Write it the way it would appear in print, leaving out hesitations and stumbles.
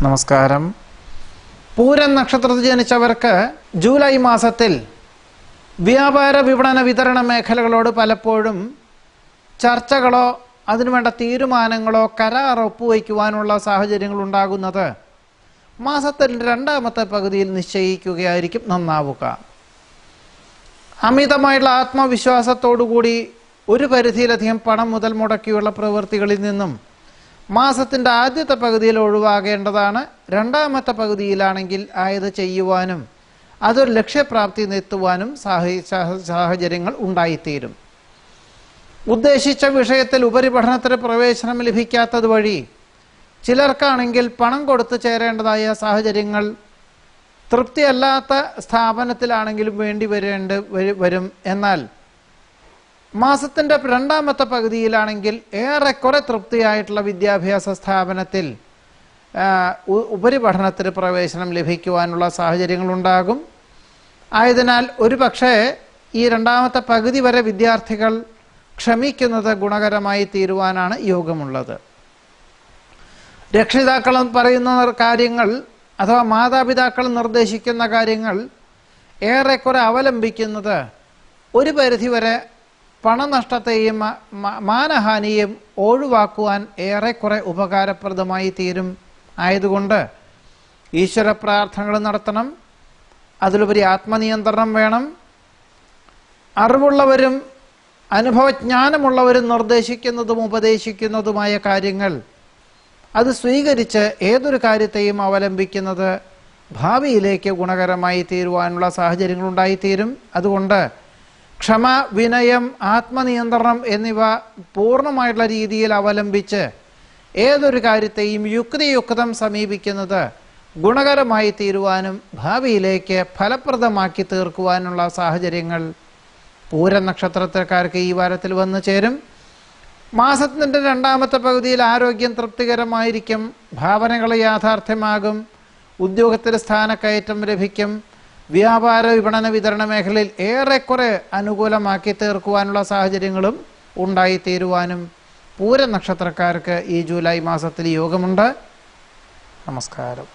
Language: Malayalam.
നമസ്കാരം. പൂരം നക്ഷത്രത്തിൽ ജനിച്ചവർക്ക് ജൂലൈ മാസത്തിൽ വ്യാപാര വിപണന വിതരണ മേഖലകളോട് പലപ്പോഴും ചർച്ചകളോ അതിനുവേണ്ട തീരുമാനങ്ങളോ കരാർ ഒപ്പുവയ്ക്കുവാനുള്ള സാഹചര്യങ്ങൾ ഉണ്ടാകുന്നത് മാസത്തിൽ രണ്ടാമത്തെ പകുതിയിൽ നിശ്ചയിക്കുകയായിരിക്കും നന്നാവുക. അമിതമായിട്ടുള്ള ആത്മവിശ്വാസത്തോടുകൂടി ഒരു പരിധിയിലധികം പണം മുതൽ മുടക്കിയുള്ള പ്രവൃത്തികളിൽ നിന്നും മാസത്തിൻ്റെ ആദ്യത്തെ പകുതിയിൽ ഒഴിവാകേണ്ടതാണ്. രണ്ടാമത്തെ പകുതിയിലാണെങ്കിൽ ആയത് ചെയ്യുവാനും അതൊരു ലക്ഷ്യപ്രാപ്തി എത്തുവാനും സാഹചര്യങ്ങൾ ഉണ്ടായിത്തീരും. ഉദ്ദേശിച്ച വിഷയത്തിൽ ഉപരിപഠനത്തിന് പ്രവേശനം ലഭിക്കാത്തത് വഴി ചിലർക്കാണെങ്കിൽ പണം കൊടുത്തു ചേരേണ്ടതായ സാഹചര്യങ്ങൾ തൃപ്തിയല്ലാത്ത സ്ഥാപനത്തിലാണെങ്കിലും വരും. എന്നാൽ മാസത്തിൻ്റെ രണ്ടാമത്തെ പകുതിയിലാണെങ്കിൽ ഏറെക്കുറെ തൃപ്തിയായിട്ടുള്ള വിദ്യാഭ്യാസ സ്ഥാപനത്തിൽ ഉപരിപഠനത്തിന് പ്രവേശനം ലഭിക്കുവാനുള്ള സാഹചര്യങ്ങളുണ്ടാകും. ആയതിനാൽ ഒരു പക്ഷേ ഈ രണ്ടാമത്തെ പകുതി വരെ വിദ്യാർത്ഥികൾ ക്ഷമിക്കുന്നത് ഗുണകരമായി തീരുവാനാണ് യോഗമുള്ളത്. രക്ഷിതാക്കൾ പറയുന്ന കാര്യങ്ങൾ അഥവാ മാതാപിതാക്കൾ നിർദ്ദേശിക്കുന്ന കാര്യങ്ങൾ ഏറെക്കുറെ അവലംബിക്കുന്നത് ഒരു പരിധിവരെ പണനഷ്ടത്തെയും മാനഹാനിയും ഒഴിവാക്കുവാൻ ഏറെക്കുറെ ഉപകാരപ്രദമായി തീരും. ആയതുകൊണ്ട് ഈശ്വര പ്രാർത്ഥനകൾ നടത്തണം. അതിലുപരി ആത്മനിയന്ത്രണം വേണം. അറിവുള്ളവരും അനുഭവജ്ഞാനമുള്ളവരും നിർദ്ദേശിക്കുന്നതും ഉപദേശിക്കുന്നതുമായ കാര്യങ്ങൾ അത് സ്വീകരിച്ച് ഏതൊരു കാര്യത്തെയും അവലംബിക്കുന്നത് ഭാവിയിലേക്ക് ഗുണകരമായി തീരുവാനുള്ള സാഹചര്യങ്ങളുണ്ടായിത്തീരും. അതുകൊണ്ട് ക്ഷമ, വിനയം, ആത്മനിയന്ത്രണം എന്നിവ പൂർണ്ണമായിട്ടുള്ള രീതിയിൽ അവലംബിച്ച് ഏതൊരു കാര്യത്തെയും യുക്തിയുക്തം സമീപിക്കുന്നത് ഗുണകരമായി തീരുവാനും ഭാവിയിലേക്ക് ഫലപ്രദമാക്കി തീർക്കുവാനുള്ള സാഹചര്യങ്ങൾ പൂരം നക്ഷത്രക്കാർക്ക് ഈ വാരത്തിൽ വന്നു ചേരും. മാസത്തിൻ്റെ രണ്ടാമത്തെ പകുതിയിൽ ആരോഗ്യം തൃപ്തികരമായിരിക്കും. ഭാവനകൾ യാഥാർത്ഥ്യമാകും. ഉദ്യോഗത്തിൽ സ്ഥാനക്കയറ്റം ലഭിക്കും. വ്യാപാര വിപണന വിതരണ മേഖലയിൽ ഏറെക്കുറെ അനുകൂലമാക്കി തീർക്കുവാനുള്ള സാഹചര്യങ്ങളും ഉണ്ടായിത്തീരുവാനും പൂരം നക്ഷത്രക്കാർക്ക് ഈ ജൂലൈ മാസത്തിൽ യോഗമുണ്ട്. നമസ്കാരം.